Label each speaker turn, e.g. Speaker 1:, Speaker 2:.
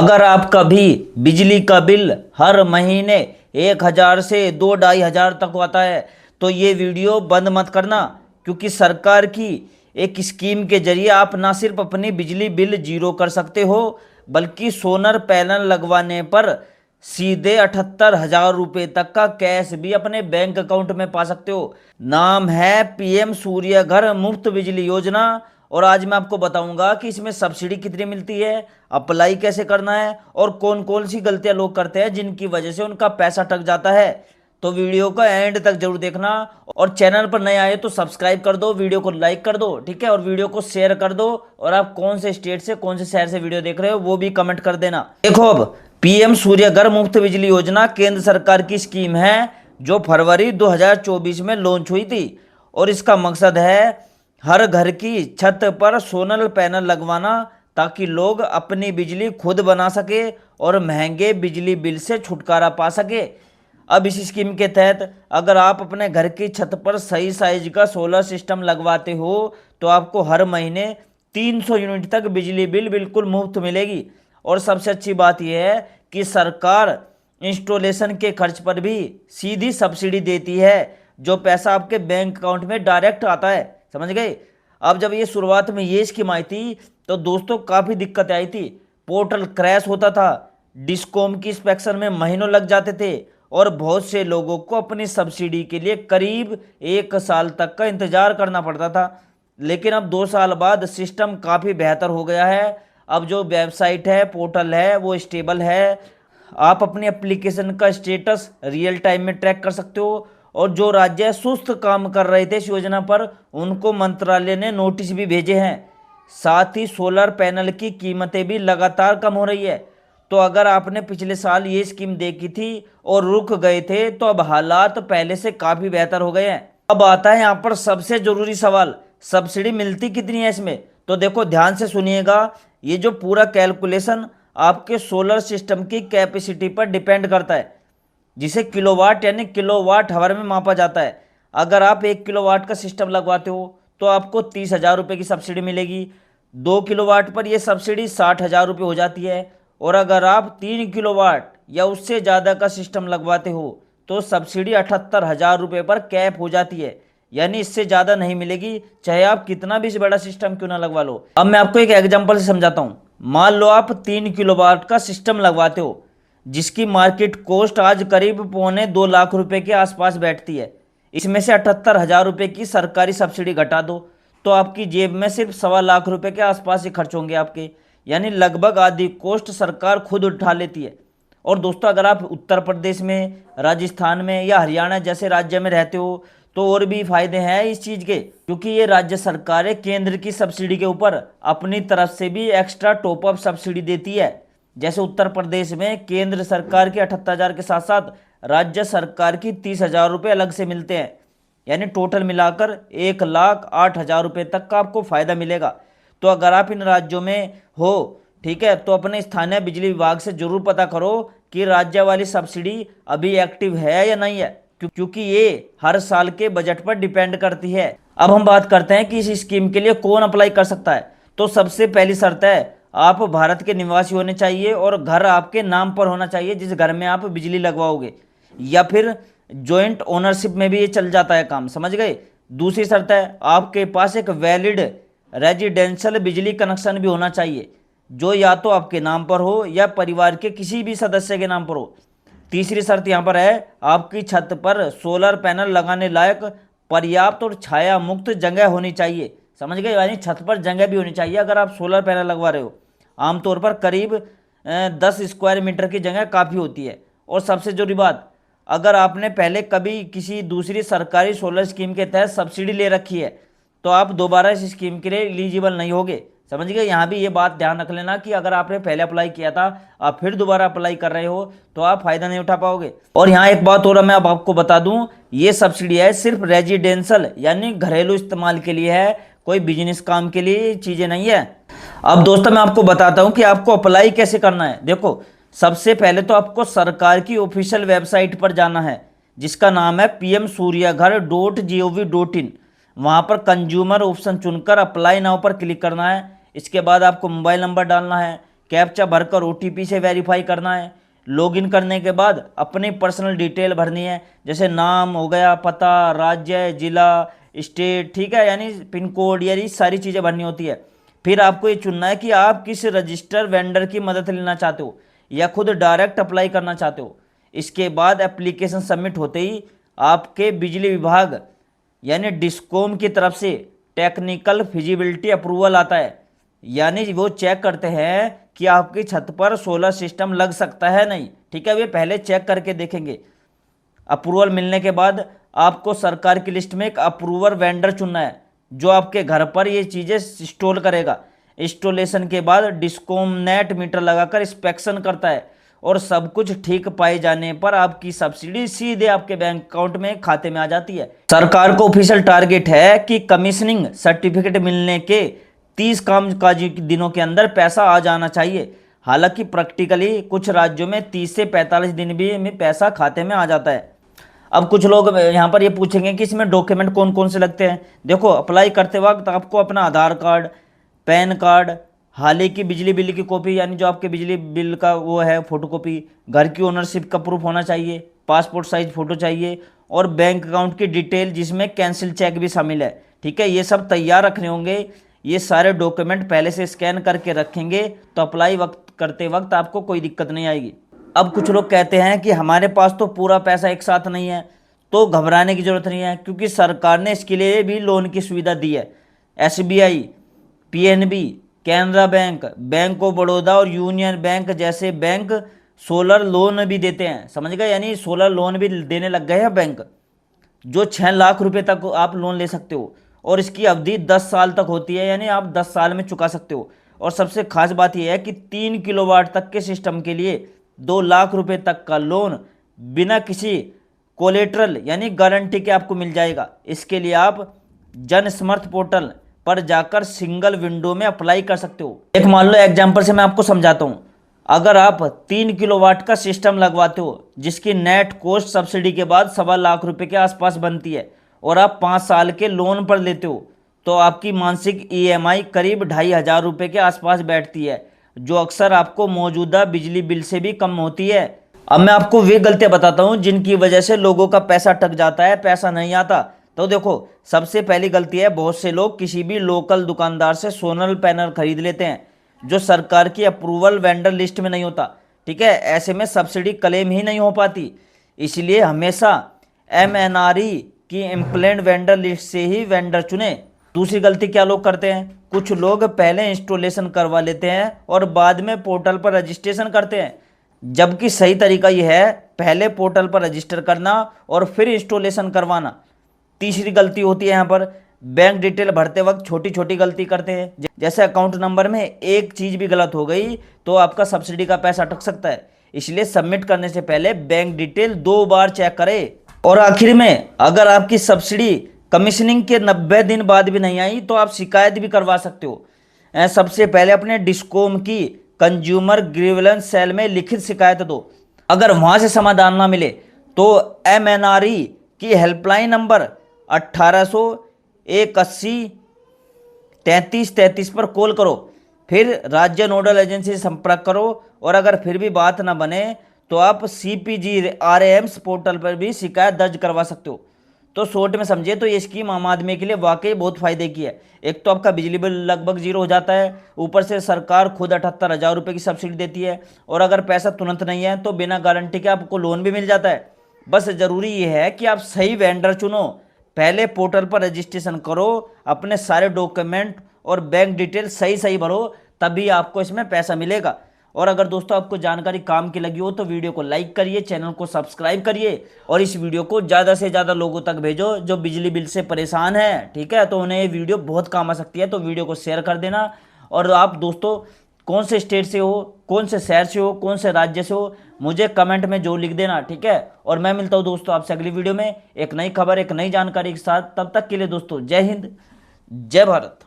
Speaker 1: अगर आपका भी बिजली का बिल हर महीने 1,000 से 2-2,500 तक आता है तो ये वीडियो बंद मत करना, क्योंकि सरकार की एक स्कीम के जरिए आप ना सिर्फ अपनी बिजली बिल जीरो कर सकते हो, बल्कि सोलर पैनल लगवाने पर सीधे 78,000 रुपये तक का कैश भी अपने बैंक अकाउंट में पा सकते हो। नाम है पीएम सूर्य घर मुफ्त बिजली योजना। और आज मैं आपको बताऊंगा कि इसमें सब्सिडी कितनी मिलती है, अप्लाई कैसे करना है और कौन कौन सी गलतियां लोग करते हैं जिनकी वजह से उनका पैसा अटक जाता है। तो वीडियो का एंड तक जरूर देखना, और चैनल पर नए आए तो सब्सक्राइब कर दो, वीडियो को लाइक कर दो, ठीक है, और वीडियो को शेयर कर दो। और आप कौन से स्टेट से कौन से शहर से वीडियो देख रहे हो वो भी कमेंट कर देना। देखो, अब पीएम सूर्य घर मुफ्त बिजली योजना केंद्र सरकार की स्कीम है जो फरवरी 2024 में लॉन्च हुई थी। और इसका मकसद है हर घर की छत पर सोलर पैनल लगवाना, ताकि लोग अपनी बिजली खुद बना सके और महंगे बिजली बिल से छुटकारा पा सके। अब इस स्कीम के तहत अगर आप अपने घर की छत पर सही साइज का सोलर सिस्टम लगवाते हो तो आपको हर महीने 300 यूनिट तक बिजली बिल बिल्कुल मुफ्त मिलेगी। और सबसे अच्छी बात यह है कि सरकार इंस्टॉलेशन के खर्च पर भी सीधी सब्सिडी देती है, जो पैसा आपके बैंक अकाउंट में डायरेक्ट आता है। समझ गए। अब जब ये शुरुआत में ये स्कीम आई थी तो दोस्तों काफ़ी दिक्कत आई थी। पोर्टल क्रैश होता था, डिस्कॉम की इंस्पेक्शन में महीनों लग जाते थे, और बहुत से लोगों को अपनी सब्सिडी के लिए करीब 1 साल तक का इंतजार करना पड़ता था। लेकिन अब 2 साल बाद सिस्टम काफ़ी बेहतर हो गया है। अब जो वेबसाइट है, पोर्टल है, वो स्टेबल है। आप अपनी एप्लीकेशन का स्टेटस रियल टाइम में ट्रैक कर सकते हो। और जो राज्य सुस्त काम कर रहे थे इस योजना पर, उनको मंत्रालय ने नोटिस भी भेजे हैं। साथ ही सोलर पैनल की कीमतें भी लगातार कम हो रही है। तो अगर आपने पिछले साल ये स्कीम देखी थी और रुक गए थे तो अब हालात पहले से काफ़ी बेहतर हो गए हैं। अब आता है यहाँ पर सबसे ज़रूरी सवाल, सब्सिडी मिलती कितनी है इसमें। तो देखो ध्यान से सुनिएगा, ये जो पूरा कैलकुलेशन आपके सोलर सिस्टम की कैपेसिटी पर डिपेंड करता है, जिसे किलोवाट यानी किलोवाट हावर में मापा जाता है। अगर आप 1 किलोवाट का सिस्टम लगवाते हो तो आपको 30,000 रुपये की सब्सिडी मिलेगी। 2 किलोवाट पर यह सब्सिडी 60,000 रुपये हो जाती है। और अगर आप 3 किलोवाट या उससे ज़्यादा का सिस्टम लगवाते हो तो सब्सिडी 78,000 रुपये पर कैप हो जाती है, यानी इससे ज़्यादा नहीं मिलेगी, चाहे आप कितना भी बड़ा सिस्टम क्यों ना लगवा लो। अब मैं आपको एक एग्जांपल से समझाता हूँ। मान लो आप 3 किलोवाट का सिस्टम लगवाते हो, जिसकी मार्केट कॉस्ट आज करीब 1.25 लाख रुपए के आसपास बैठती है। इसमें से 78,000 रुपये की सरकारी सब्सिडी घटा दो तो आपकी जेब में सिर्फ 1.25 लाख रुपए के आसपास ही खर्च होंगे आपके, यानी लगभग आधी कॉस्ट सरकार खुद उठा लेती है। और दोस्तों, अगर आप उत्तर प्रदेश में, राजस्थान में या हरियाणा जैसे राज्य में रहते हो तो और भी फायदे हैं इस चीज़ के, क्योंकि ये राज्य सरकारें केंद्र की सब्सिडी के ऊपर अपनी तरफ से भी एक्स्ट्रा टॉपअप सब्सिडी देती है। जैसे उत्तर प्रदेश में केंद्र सरकार के 78,000 के साथ साथ राज्य सरकार की 30,000 रुपये अलग से मिलते हैं, यानी टोटल मिलाकर 1,08,000 रुपये तक का आपको फायदा मिलेगा। तो अगर आप इन राज्यों में हो, ठीक है, तो अपने स्थानीय बिजली विभाग से जरूर पता करो कि राज्य वाली सब्सिडी अभी एक्टिव है या नहीं है, क्योंकि ये हर साल के बजट पर डिपेंड करती है। अब हम बात करते हैं कि इस स्कीम के लिए कौन अप्लाई कर सकता है। तो सबसे पहली शर्त है, आप भारत के निवासी होने चाहिए और घर आपके नाम पर होना चाहिए जिस घर में आप बिजली लगवाओगे, या फिर जॉइंट ओनरशिप में भी ये चल जाता है काम। समझ गए। दूसरी शर्त है, आपके पास एक वैलिड रेजिडेंशियल बिजली कनेक्शन भी होना चाहिए, जो या तो आपके नाम पर हो या परिवार के किसी भी सदस्य के नाम पर हो। तीसरी शर्त यहाँ पर है, आपकी छत पर सोलर पैनल लगाने लायक पर्याप्त और छाया मुक्त जगह होनी चाहिए। समझ गए, यानी छत पर जगह भी होनी चाहिए अगर आप सोलर पैनल लगवा रहे हो। आमतौर पर करीब 10 स्क्वायर मीटर की जगह काफ़ी होती है। और सबसे जरूरी बात, अगर आपने पहले कभी किसी दूसरी सरकारी सोलर स्कीम के तहत सब्सिडी ले रखी है तो आप दोबारा इस स्कीम के लिए एलिजिबल नहीं होगे। समझ गए। यहाँ भी ये बात ध्यान रख लेना कि अगर आपने पहले अप्लाई किया था, आप फिर दोबारा अप्लाई कर रहे हो तो आप फायदा नहीं उठा पाओगे। और यहाँ एक बात और मैं अब आपको बता दूं, ये सब्सिडी है सिर्फ रेजिडेंशियल यानी घरेलू इस्तेमाल के लिए है, कोई बिजनेस काम के लिए चीज़ें नहीं है। अब दोस्तों, मैं आपको बताता हूँ कि आपको अप्लाई कैसे करना है। देखो, सबसे पहले तो आपको सरकार की ऑफिशियल वेबसाइट पर जाना है, जिसका नाम है pmsuryaghar.gov.in। वहाँ पर कंज्यूमर ऑप्शन चुनकर अप्लाई नाउ पर क्लिक करना है। इसके बाद आपको मोबाइल नंबर डालना है, कैप्चा भरकर ओटीपी से वेरीफाई करना है। लॉगिन करने के बाद अपनी पर्सनल डिटेल भरनी है, जैसे नाम हो गया, पता, राज्य, जिला, स्टेट, ठीक है, यानी पिन कोड, यानी सारी चीज़ें भरनी होती है। फिर आपको ये चुनना है कि आप किस रजिस्टर वेंडर की मदद लेना चाहते हो या खुद डायरेक्ट अप्लाई करना चाहते हो। इसके बाद एप्लीकेशन सबमिट होते ही आपके बिजली विभाग यानी डिस्कॉम की तरफ से टेक्निकल फिजिबिलिटी अप्रूवल आता है, यानी वो चेक करते हैं कि आपकी छत पर सोलर सिस्टम लग सकता है नहीं, ठीक है, वे पहले चेक करके देखेंगे। अप्रूवल मिलने के बाद आपको सरकार की लिस्ट में एक अप्रूवर वेंडर चुनना है जो आपके घर पर ये चीज़ें इंस्टॉल करेगा। इंस्टॉलेशन के बाद डिस्कॉम नेट मीटर लगाकर इंस्पेक्शन करता है और सब कुछ ठीक पाए जाने पर आपकी सब्सिडी सीधे आपके बैंक अकाउंट में खाते में आ जाती है। सरकार को ऑफिशियल टारगेट है कि कमीशनिंग सर्टिफिकेट मिलने के 30 कामकाजी दिनों के अंदर पैसा आ जाना चाहिए। हालांकि प्रैक्टिकली कुछ राज्यों में 30 से 45 दिन भी में पैसा खाते में आ जाता है। अब कुछ लोग यहाँ पर ये पूछेंगे कि इसमें डॉक्यूमेंट कौन कौन से लगते हैं। देखो, अप्लाई करते वक्त आपको अपना आधार कार्ड, पैन कार्ड, हाल ही की बिजली बिल की कॉपी यानी जो आपके बिजली बिल का वो है फोटोकॉपी, घर की ओनरशिप का प्रूफ होना चाहिए, पासपोर्ट साइज फ़ोटो चाहिए और बैंक अकाउंट की डिटेल जिसमें कैंसिल चेक भी शामिल है, ठीक है, ये सब तैयार रखने होंगे। ये सारे डॉक्यूमेंट पहले से स्कैन करके रखेंगे तो अप्लाई वक्त करते वक्त आपको कोई दिक्कत नहीं आएगी। अब कुछ लोग कहते हैं कि हमारे पास तो पूरा पैसा एक साथ नहीं है, तो घबराने की ज़रूरत नहीं है, क्योंकि सरकार ने इसके लिए भी लोन की सुविधा दी है। SBI, PNB, Canara bank, bank of Baroda और यूनियन बैंक जैसे बैंक सोलर लोन भी देते हैं, समझ गए, यानी सोलर लोन भी देने लग गए हैं बैंक, जो 6 लाख रुपए तक आप लोन ले सकते हो और इसकी अवधि 10 साल तक होती है, यानी आप 10 साल में चुका सकते हो। और सबसे खास बात यह है कि 3 किलोवाट तक के सिस्टम के लिए 2 लाख रुपए तक का लोन बिना किसी कोलेट्रल यानी गारंटी के आपको मिल जाएगा। इसके लिए आप जन समर्थ पोर्टल पर जाकर सिंगल विंडो में अप्लाई कर सकते हो। एक मान लो एग्जाम्पल से मैं आपको समझाता हूँ। अगर आप 3 किलोवाट का सिस्टम लगवाते हो जिसकी नेट कॉस्ट सब्सिडी के बाद 1.25 लाख रुपए के आसपास बनती है और आप 5 साल के लोन पर लेते हो, तो आपकी मासिक ईएमआई करीब 2,500 रुपये के आसपास बैठती है, जो अक्सर आपको मौजूदा बिजली बिल से भी कम होती है। अब मैं आपको वे गलतियां बताता हूं जिनकी वजह से लोगों का पैसा अटक जाता है, पैसा नहीं आता। तो देखो, सबसे पहली गलती है, बहुत से लोग किसी भी लोकल दुकानदार से सोलर पैनल खरीद लेते हैं जो सरकार की अप्रूवल वेंडर लिस्ट में नहीं होता, ठीक है, ऐसे में सब्सिडी क्लेम ही नहीं हो पाती। इसलिए हमेशा एमएनआरई की इम्प्लेंट वेंडर लिस्ट से ही वेंडर चुने। दूसरी गलती क्या लोग करते हैं, कुछ लोग पहले इंस्टॉलेशन करवा लेते हैं और बाद में पोर्टल पर रजिस्ट्रेशन करते हैं, जबकि सही तरीका यह है पहले पोर्टल पर रजिस्टर करना और फिर इंस्टॉलेशन करवाना। तीसरी गलती होती है यहाँ पर, बैंक डिटेल भरते वक्त छोटी छोटी गलती करते हैं, जैसे अकाउंट नंबर में एक चीज़ भी गलत हो गई तो आपका सब्सिडी का पैसा अटक सकता है। इसलिए सबमिट करने से पहले बैंक डिटेल 2 बार चेक करें। और आखिर में, अगर आपकी सब्सिडी कमीशनिंग के 90 दिन बाद भी नहीं आई तो आप शिकायत भी करवा सकते हो। सबसे पहले अपने डिस्कॉम की कंज्यूमर ग्रीवेंस सेल में लिखित शिकायत दो। अगर वहां से समाधान ना मिले तो एमएनआरई की हेल्पलाइन नंबर 1800-180-3333 पर कॉल करो, फिर राज्य नोडल एजेंसी से संपर्क करो और अगर फिर भी बात ना बने तो आप CPGRAMS पोर्टल पर भी शिकायत दर्ज करवा सकते हो। तो शॉर्ट में समझिए तो ये स्कीम आम आदमी के लिए वाकई बहुत फायदे की है। एक तो आपका बिजली बिल लगभग 0 हो जाता है, ऊपर से सरकार खुद 78,000 रुपये की सब्सिडी देती है और अगर पैसा तुरंत नहीं है तो बिना गारंटी के आपको लोन भी मिल जाता है। बस ज़रूरी ये है कि आप सही वेंडर चुनो, पहले पोर्टल पर रजिस्ट्रेशन करो, अपने सारे डॉक्यूमेंट और बैंक डिटेल सही भरो, तभी आपको इसमें पैसा मिलेगा। और अगर दोस्तों आपको जानकारी काम की लगी हो तो वीडियो को लाइक करिए, चैनल को सब्सक्राइब करिए और इस वीडियो को ज़्यादा से ज़्यादा लोगों तक भेजो जो बिजली बिल से परेशान है, ठीक है, तो उन्हें ये वीडियो बहुत काम आ सकती है। तो वीडियो को शेयर कर देना। और आप दोस्तों कौन से स्टेट से हो, कौन से शहर से हो, कौन से राज्य से हो, मुझे कमेंट में जो लिख देना, ठीक है। और मैं मिलता हूँ दोस्तों आपसे अगली वीडियो में एक नई खबर, एक नई जानकारी के साथ। तब तक के लिए दोस्तों जय हिंद, जय भारत।